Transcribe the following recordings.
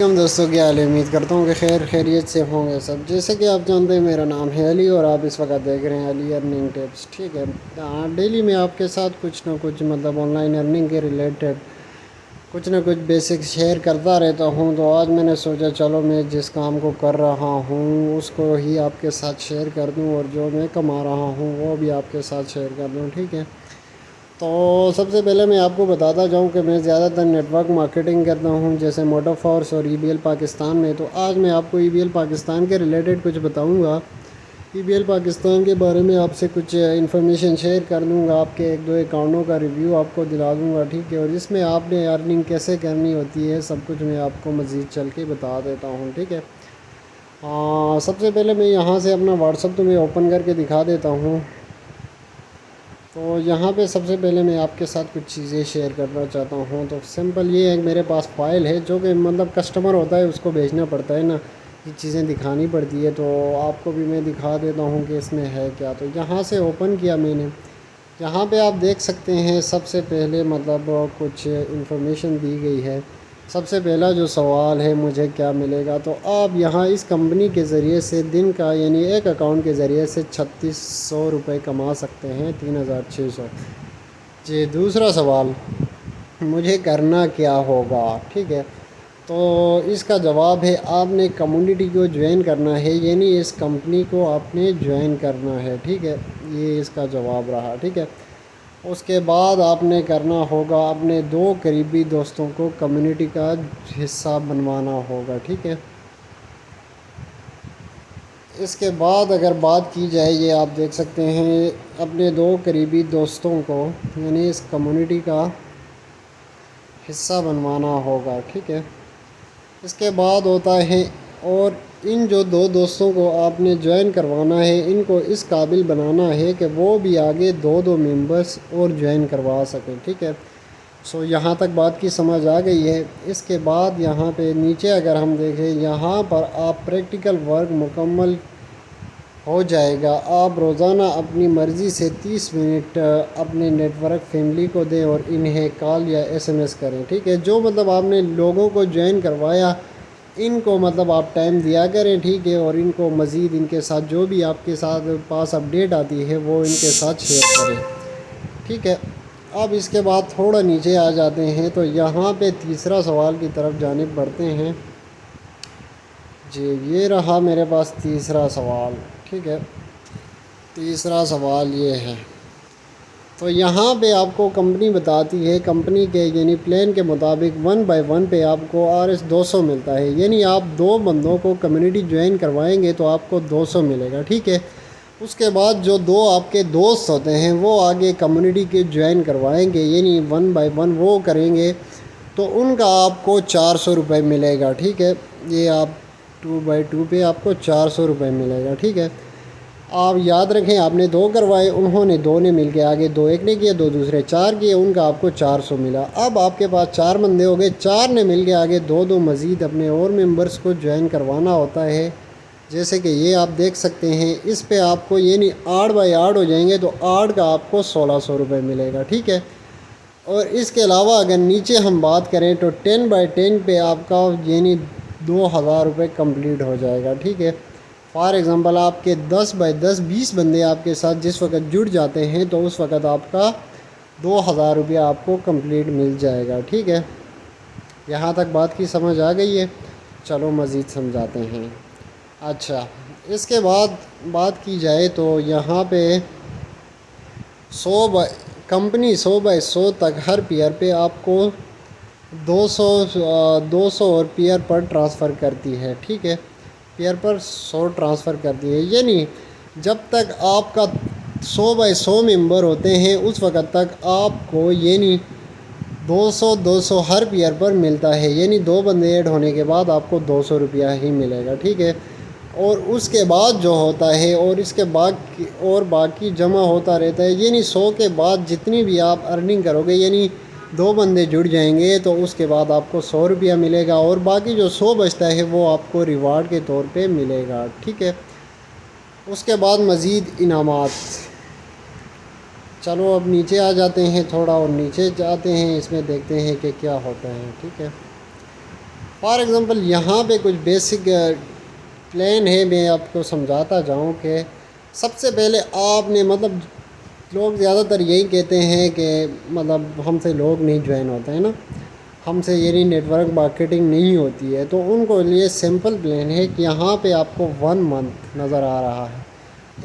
हम दोस्तों की हाल है। उम्मीद करता हूँ कि खैरियत से होंगे सब। जैसे कि आप जानते हैं मेरा नाम है अली और आप इस वक्त देख रहे हैं अली अर्निंग टिप्स। ठीक है, डेली मैं आपके साथ कुछ ना कुछ मतलब ऑनलाइन अर्निंग के रिलेटेड कुछ ना कुछ बेसिक शेयर करता रहता हूँ। तो आज मैंने सोचा चलो मैं जिस काम को कर रहा हूँ उसको ही आपके साथ शेयर कर दूँ और जो मैं कमा रहा हूँ वो भी आपके साथ शेयर कर दूँ। ठीक है, तो सबसे पहले मैं आपको बताता जाऊं कि मैं ज़्यादातर नेटवर्क मार्केटिंग करता हूं, जैसे मोटोफोर्स और ईबीएल पाकिस्तान में। तो आज मैं आपको ईबीएल पाकिस्तान के रिलेटेड कुछ बताऊंगा। ईबीएल पाकिस्तान के बारे में आपसे कुछ इन्फॉर्मेशन शेयर कर दूंगा, आपके एक दो अकाउंटों का रिव्यू आपको दिला दूंगा। ठीक है, और इसमें आपने अर्निंग कैसे करनी होती है सब कुछ मैं आपको मज़ीद चल के बता देता हूँ। ठीक है, सबसे पहले मैं यहाँ से अपना व्हाट्सअप तुम्हें ओपन करके दिखा देता हूँ। तो यहाँ पे सबसे पहले मैं आपके साथ कुछ चीज़ें शेयर करना चाहता हूँ। तो सिंपल ये है कि मेरे पास फ़ाइल है जो कि मतलब कस्टमर होता है उसको भेजना पड़ता है ना, ये चीज़ें दिखानी पड़ती है। तो आपको भी मैं दिखा देता हूँ कि इसमें है क्या। तो यहाँ से ओपन किया मैंने, यहाँ पे आप देख सकते हैं सबसे पहले मतलब कुछ इन्फॉर्मेशन दी गई है। सबसे पहला जो सवाल है मुझे क्या मिलेगा, तो आप यहाँ इस कंपनी के ज़रिए से दिन का यानी एक अकाउंट के ज़रिए से 3600 रुपये कमा सकते हैं, 3600। जी, दूसरा सवाल मुझे करना क्या होगा। ठीक है, तो इसका जवाब है आपने कम्युनिटी को ज्वाइन करना है, यानी इस कंपनी को आपने ज्वाइन करना है। ठीक है, ये इसका जवाब रहा। ठीक है, उसके बाद आपने करना होगा अपने दो करीबी दोस्तों को कम्युनिटी का हिस्सा बनवाना होगा। ठीक है, इसके बाद अगर बात की जाए, ये आप देख सकते हैं अपने दो करीबी दोस्तों को यानी इस कम्युनिटी का हिस्सा बनवाना होगा। ठीक है, इसके बाद होता है और इन जो दो दोस्तों को आपने ज्वाइन करवाना है इनको इस काबिल बनाना है कि वो भी आगे दो दो मेंबर्स और ज्वाइन करवा सकें। ठीक है, सो यहाँ तक बात की समझ आ गई है। इसके बाद यहाँ पे नीचे अगर हम देखें, यहाँ पर आप प्रैक्टिकल वर्क मुकम्मल हो जाएगा। आप रोज़ाना अपनी मर्ज़ी से 30 मिनट अपने नेटवर्क फैमिली को दें और इन्हें कॉल या एसएमएस करें। ठीक है, जो मतलब आपने लोगों को ज्वाइन करवाया इनको मतलब आप टाइम दिया करें। ठीक है, और इनको मज़ीद इनके साथ जो भी आपके साथ पास अपडेट आती है वो इनके साथ शेयर करें। ठीक है, अब इसके बाद थोड़ा नीचे आ जाते हैं तो यहाँ पे तीसरा सवाल की तरफ जानिब बढ़ते हैं। जी, ये रहा मेरे पास तीसरा सवाल। ठीक है, तीसरा सवाल ये है, तो यहाँ पे आपको कंपनी बताती है कंपनी के यानी प्लान के मुताबिक 1/1 पे आपको RS 200 मिलता है। यानी आप दो बंदों को कम्युनिटी ज्वाइन करवाएंगे तो आपको 200 मिलेगा। ठीक है, उसके बाद जो दो आपके दोस्त होते हैं वो आगे कम्युनिटी के ज्वाइन करवाएंगे यानी 1/1 वो करेंगे तो उनका आपको 400 रुपये मिलेगा। ठीक है, ये आप 2/2 पे आपको 400 रुपये मिलेगा। ठीक है, आप याद रखें आपने दो करवाए, उन्होंने दो ने मिल के आगे दो एक ने किए, दो दूसरे चार किए, उनका आपको 400 मिला। अब आपके पास चार बंदे हो गए, चार ने मिल के आगे दो दो मज़ीद अपने और मेंबर्स को ज्वाइन करवाना होता है। जैसे कि ये आप देख सकते हैं इस पे आपको ये नहीं 8/8 हो जाएंगे तो 8 का आपको 1600 रुपये मिलेगा। ठीक है, और इसके अलावा अगर नीचे हम बात करें तो 10/10 पे आपका यानी 2000 रुपये कम्प्लीट हो जाएगा। ठीक है, फॉर एग्ज़ाम्पल आपके 10/10 20 बंदे आपके साथ जिस वक्त जुड़ जाते हैं तो उस वक्त आपका 2000 रुपया आपको कंप्लीट मिल जाएगा। ठीक है, यहाँ तक बात की समझ आ गई है। चलो मज़ीद समझाते हैं। अच्छा, इसके बाद बात की जाए तो यहाँ पे 100 कंपनी 100/100 तक हर पेयर पे आपको 200 और पेयर पर ट्रांसफ़र करती है। ठीक है, पेयर पर 100 ट्रांसफ़र करती है, यानी जब तक आपका 100/100 मेंबर होते हैं उस वक़्त तक आपको यानी 200 हर पेयर पर मिलता है। यानी दो बंदे ऐड होने के बाद आपको 200 रुपया ही मिलेगा। ठीक है, और उसके बाद जो होता है और इसके बाद और बाकी जमा होता रहता है, यानी 100 के बाद जितनी भी आप अर्निंग करोगे यानी दो बंदे जुड़ जाएंगे तो उसके बाद आपको 100 रुपया मिलेगा और बाकी जो 100 बचता है वो आपको रिवार्ड के तौर पे मिलेगा। ठीक है, उसके बाद मज़ीद इनामात। चलो अब नीचे आ जाते हैं, थोड़ा और नीचे जाते हैं, इसमें देखते हैं कि क्या होता है। ठीक है, फॉर एग्ज़ाम्पल यहाँ पे कुछ बेसिक प्लान है, मैं आपको समझाता जाऊँ कि सबसे पहले आपने मतलब लोग ज़्यादातर यही कहते हैं कि मतलब हमसे लोग नहीं ज्वाइन होते हैं ना, हमसे यानी नेटवर्क मार्केटिंग नहीं होती है, तो उनको लिए सिंपल प्लान है कि यहाँ पे आपको 1 मंथ नज़र आ रहा है।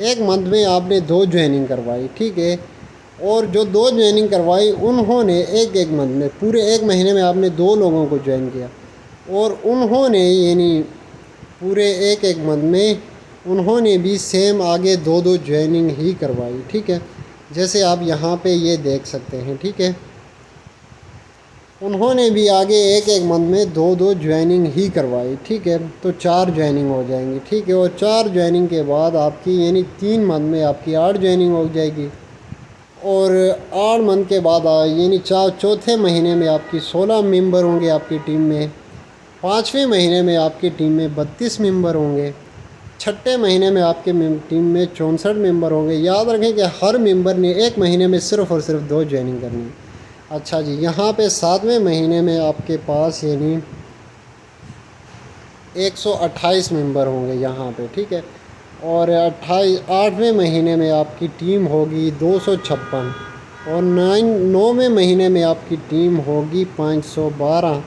एक मंथ में आपने 2 ज्वाइनिंग करवाई, ठीक है, और जो 2 ज्वाइनिंग करवाई उन्होंने एक मंथ में पूरे 1 महीने में आपने 2 लोगों को ज्वाइन किया, और उन्होंने यानी पूरे एक मंथ में उन्होंने भी सेम आगे 2 ज्वाइनिंग ही करवाई, ठीक है, जैसे आप यहाँ पे ये देख सकते हैं, ठीक है, उन्होंने भी आगे एक मंथ में 2 ज्वाइनिंग ही करवाई, ठीक है, तो 4 ज्वाइनिंग हो जाएंगी, ठीक है, और 4 ज्वाइनिंग के बाद आपकी यानी 3 मंथ में आपकी 8 ज्वाइनिंग हो जाएगी, और 8 मंथ के बाद यानी चौथे महीने में आपकी 16 मेंबर होंगे आपकी टीम में, 5वें महीने में आपकी टीम में 32 मेंबर होंगे, छठे महीने में आपके टीम में 64 मेंबर होंगे। याद रखें कि हर मेंबर ने 1 महीने में सिर्फ़ और सिर्फ 2 ज्वाइनिंग करनी है। अच्छा जी, यहाँ पे 7वें महीने में आपके पास यानी 128 मेंबर होंगे यहाँ पे, ठीक है, और 8वें महीने में आपकी टीम होगी 256, और 9वें महीने में आपकी टीम होगी 512,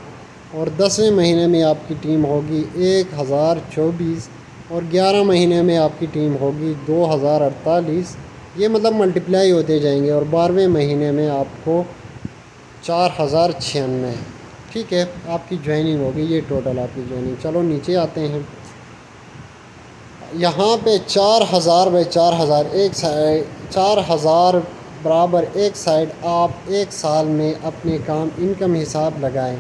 और 10वें महीने में आपकी टीम होगी 1024, और 11 महीने में आपकी टीम होगी 2048। ये मतलब मल्टीप्लाई होते जाएंगे, और 12वें महीने में आपको 4096, ठीक है, आपकी ज्वाइनिंग होगी। ये टोटल आपकी ज्वाइनिंग। चलो नीचे आते हैं। यहाँ पे 4000 बाई 4000 एक साइड, 4000 बराबर एक साइड आप एक साल में अपने काम इनकम हिसाब लगाएं,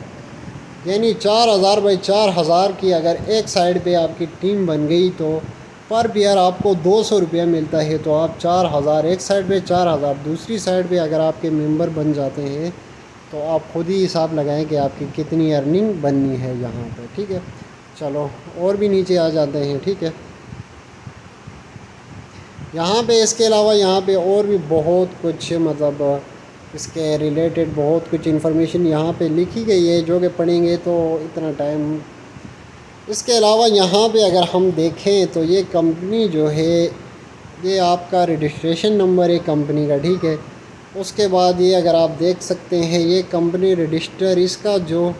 यानी 4000 बाई 4000 की अगर एक साइड पे आपकी टीम बन गई तो पर पेयर आपको 200 रुपया मिलता है। तो आप 4000 एक साइड पे, 4000 दूसरी साइड पे अगर आपके मेंबर बन जाते हैं तो आप खुद ही हिसाब लगाएं कि आपकी कितनी अर्निंग बननी है यहाँ पे, ठीक है। चलो और भी नीचे आ जाते हैं, ठीक है। यहाँ पे इसके अलावा यहाँ पे और भी बहुत कुछ मतलब इसके रिलेटेड बहुत कुछ इन्फॉर्मेशन यहाँ पे लिखी गई है, जो कि पढ़ेंगे तो इतना टाइम। इसके अलावा यहाँ पे अगर हम देखें तो ये कंपनी जो है, ये आपका रजिस्ट्रेशन नंबर है कंपनी का, ठीक है। उसके बाद ये अगर आप देख सकते हैं ये कंपनी रजिस्टर, इसका जो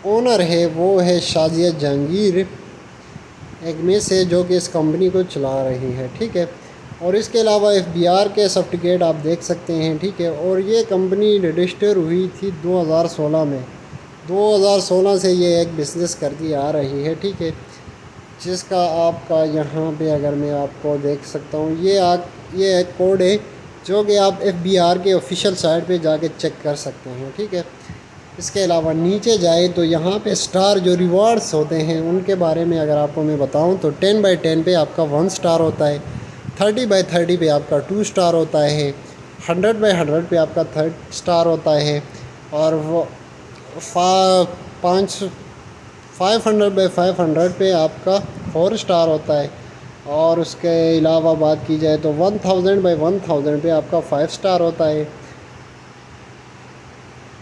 ओनर है वो है शाजिया जहांगीर एक में से, जो कि इस कंपनी को चला रही है, ठीक है। और इसके अलावा FBR के सर्टिफिकेट आप देख सकते हैं, ठीक है। और ये कंपनी रजिस्टर हुई थी 2016 में। 2016 से ये एक बिज़नेस करती आ रही है, ठीक है, जिसका आपका यहाँ पे अगर मैं आपको देख सकता हूँ ये एक कोड है जो कि आप FBR के ऑफिशियल साइट पे जाके चेक कर सकते हैं, ठीक है। इसके अलावा नीचे जाए तो यहाँ पे स्टार जो रिवार्ड्स होते हैं उनके बारे में अगर आपको मैं बताऊँ तो 10 बाई 10 पे आपका 1 स्टार होता है, 30 बाई 30 पे आपका 2 स्टार होता है, 100 बाई 100 पे आपका 3 स्टार होता है, और वो 500 बाई 500 पे आपका 4 स्टार होता है। और उसके अलावा बात की जाए तो 1000 बाई 1000 पे आपका 5 स्टार होता है।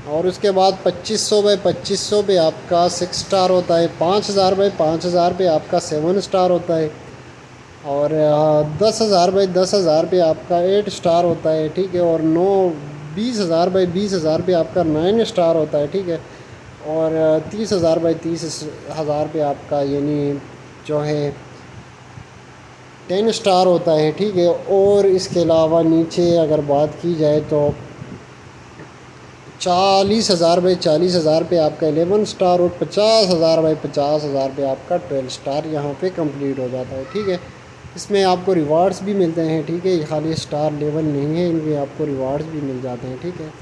और उसके बाद 2500 बाई 2500 पे आपका 6 स्टार होता है, 5000 बाई 5000 पे आपका 7 स्टार होता है, और 10,000 बाई 10,000 पे आपका 8 स्टार होता है, ठीक है। और 20,000 बाई 20,000 पे आपका 9 स्टार होता है, ठीक है। और 30,000 बाई 30,000 पे आपका यानी जो है 10 स्टार होता है, ठीक है। और इसके अलावा नीचे अगर बात की जाए तो 40,000 बाई 40,000 पे आपका 11 स्टार, और 50,000 बाई 50,000 पे आपका 12 स्टार यहाँ पे कंप्लीट हो जाता है, ठीक है। इसमें आपको रिवार्ड्स भी मिलते हैं, ठीक है, खाली स्टार लेवल नहीं है, इनमें आपको रिवार्ड्स भी मिल जाते हैं, ठीक है।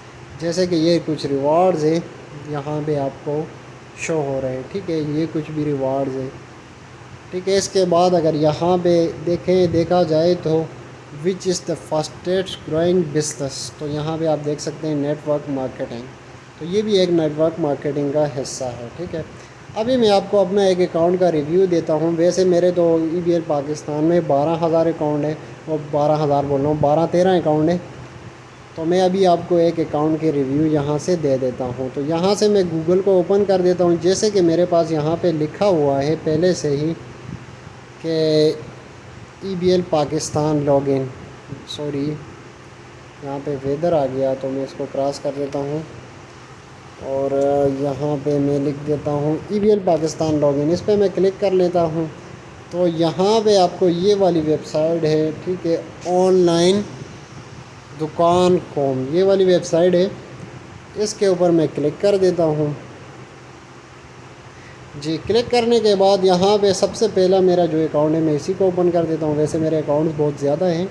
जैसे कि ये कुछ रिवार्ड्स है यहाँ पे आपको शो हो रहे हैं, ठीक है, ये कुछ भी रिवार्ड्स है, ठीक है। इसके बाद अगर यहाँ पे देखा जाए तो which is the fastest growing business, तो यहाँ पे आप देख सकते हैं नेटवर्क मार्केटिंग, तो ये भी एक नेटवर्क मार्केटिंग का हिस्सा है, ठीक है। अभी मैं आपको अपना एक अकाउंट का रिव्यू देता हूँ। वैसे मेरे तो EBL पाकिस्तान में 12,000 अकाउंट है, और 12,000 बोल रहा हूँ, 12-13 अकाउंट है। तो मैं अभी आपको एक अकाउंट के रिव्यू यहाँ से दे देता हूँ। तो यहाँ से मैं गूगल को ओपन कर देता हूँ। जैसे कि मेरे पास यहाँ पे लिखा हुआ है पहले से ही कि EBL पाकिस्तान लॉगिन, सॉरी यहाँ पे वेदर आ गया तो मैं इसको क्रॉस कर देता हूँ और यहाँ पे मैं लिख देता हूँ EBL पाकिस्तान लॉगिन। इस पर मैं क्लिक कर लेता हूँ। तो यहाँ पे आपको ये वाली वेबसाइट है, ठीक है, ऑनलाइन दुकान कॉम, ये वाली वेबसाइट है। इसके ऊपर मैं क्लिक कर देता हूँ जी। क्लिक करने के बाद यहाँ पे सबसे पहला मेरा जो अकाउंट है मैं इसी को ओपन कर देता हूँ। वैसे मेरे अकाउंट्स बहुत ज़्यादा हैं,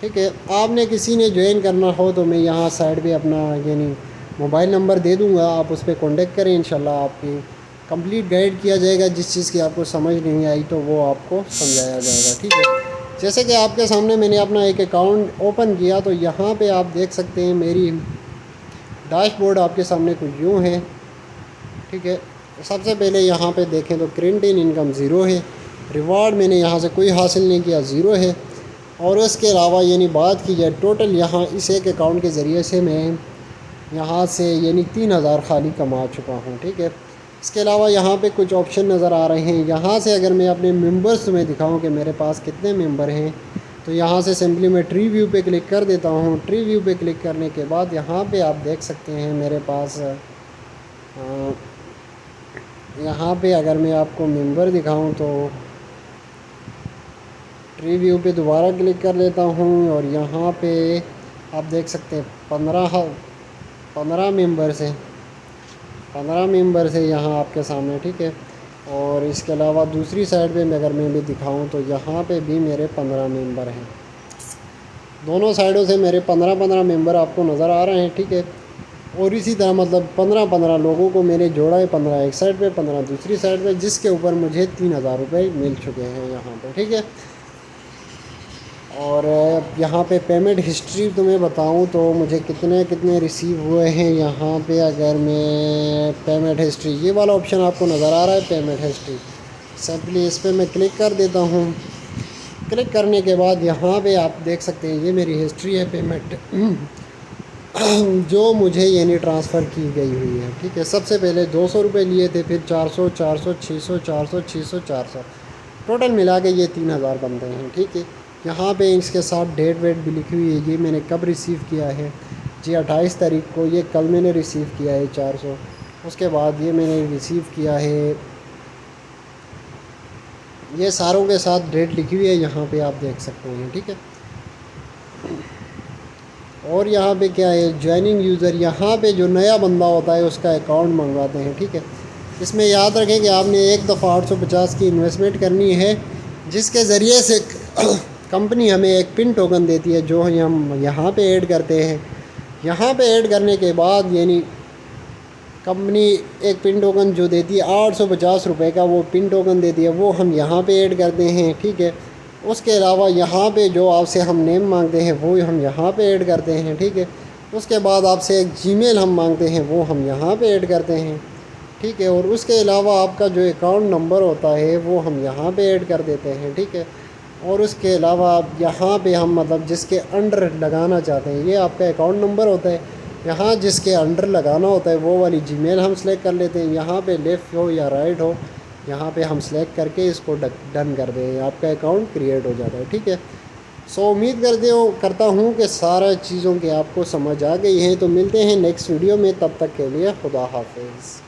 ठीक है। आपने किसी ने ज्वाइन करना हो तो मैं यहाँ साइड पे अपना यानी मोबाइल नंबर दे दूँगा, आप उस पर कॉन्टेक्ट करें। इंशाल्लाह आपकी कंप्लीट गाइड किया जाएगा। जिस चीज़ की आपको समझ नहीं आई तो वो आपको समझाया जाएगा, ठीक है। जैसे कि आपके सामने मैंने अपना एक अकाउंट ओपन किया तो यहाँ पे आप देख सकते हैं मेरी डैशबोर्ड आपके सामने कुछ यूँ है, ठीक है। सबसे पहले यहाँ पे देखें तो करंट इन इनकम ज़ीरो है, रिवार्ड मैंने यहाँ से कोई हासिल नहीं किया, ज़ीरो है। और उसके अलावा यानी बात की जाए टोटल यहाँ इस एक अकाउंट के ज़रिए से मैं यहाँ से यानी 3000 खाली कमा चुका हूँ, ठीक है। इसके अलावा यहाँ पे कुछ ऑप्शन नज़र आ रहे हैं। यहाँ से अगर मैं अपने मेंबर्स में दिखाऊँ कि मेरे पास कितने मेंबर हैं तो यहाँ से सिंपली मैं ट्री व्यू पे क्लिक कर देता हूँ। ट्री व्यू पे क्लिक करने के बाद यहाँ पे आप देख सकते हैं मेरे पास यहाँ पे अगर मैं आपको मेंबर दिखाऊँ तो ट्री व्यू पे दोबारा क्लिक कर लेता हूँ और यहाँ पे आप देख सकते हैं 15 मेंबर्स हैं, 15 मेंबर्स है यहाँ आपके सामने, ठीक है। और इसके अलावा दूसरी साइड पे अगर मैं भी दिखाऊँ तो यहाँ पे भी मेरे 15 मेंबर हैं। दोनों साइडों से मेरे 15 मेंबर आपको नज़र आ रहे हैं, ठीक है। और इसी तरह मतलब 15 लोगों को मैंने जोड़ा है, 15 एक साइड पे, 15 दूसरी साइड पे, जिसके ऊपर मुझे 3000 रुपये मिल चुके हैं यहाँ पे, ठीक है। और यहाँ पे पेमेंट हिस्ट्री तुम्हें बताऊँ तो मुझे कितने कितने रिसीव हुए हैं यहाँ पे। अगर मैं पेमेंट हिस्ट्री, ये वाला ऑप्शन आपको नज़र आ रहा है पेमेंट हिस्ट्री, सिंपली इस पर मैं क्लिक कर देता हूँ। क्लिक करने के बाद यहाँ पे आप देख सकते हैं ये मेरी हिस्ट्री है पेमेंट जो मुझे यानी ट्रांसफ़र की गई हुई है, ठीक है। सबसे पहले 200 रुपये लिए थे, फिर 400, 400, 600, 400, 600, 400, टोटल मिला के ये 3000 बनते हैं, ठीक है। यहाँ पे इसके साथ डेट वेट भी लिखी हुई है। ये मैंने कब रिसीव किया है जी, 28 तारीख को। ये कल मैंने रिसीव किया है 400। उसके बाद ये मैंने रिसीव किया है, ये सारों के साथ डेट लिखी हुई है यहाँ पे आप देख सकते हैं, ठीक है। और यहाँ पे क्या है, ज्वाइनिंग यूज़र, यहाँ पे जो नया बंदा होता है उसका अकाउंट मंगवाते हैं, ठीक है। इसमें याद रखें कि आपने एक दफ़ा 850 की इन्वेस्टमेंट करनी है, जिसके ज़रिए से कंपनी हमें एक पिन टोकन देती है जो हम यहाँ पे ऐड करते हैं। यहाँ पे ऐड करने के बाद यानी कंपनी एक पिन टोकन जो देती है 850 रुपये का, वो पिन टोकन देती है, वो हम यहाँ पे ऐड करते हैं, ठीक है। उसके अलावा यहाँ पे जो आपसे हम नेम मांगते हैं वो हम यहाँ पे ऐड करते हैं, ठीक है। उसके बाद आपसे एक जीमेल हम मांगते हैं वो हम यहाँ पे ऐड करते हैं, ठीक है। और उसके अलावा आपका जो अकाउंट नंबर होता है वो हम यहाँ पे ऐड कर देते हैं, ठीक है। और उसके अलावा यहाँ पे हम मतलब जिसके अंडर लगाना चाहते हैं, ये आपका अकाउंट नंबर होता है, यहाँ जिसके अंडर लगाना होता है वो वाली जीमेल हम सेलेक्ट कर लेते हैं। यहाँ पे लेफ़्ट हो या राइट हो, यहाँ पे हम सेलेक्ट करके इसको डन कर दें, आपका अकाउंट क्रिएट हो जाता है, ठीक है। सो उम्मीद करता हूँ कि सारा चीज़ों के आपको समझ आ गई हैं। तो मिलते हैं नेक्स्ट वीडियो में, तब तक के लिए खुदा हाफिज़।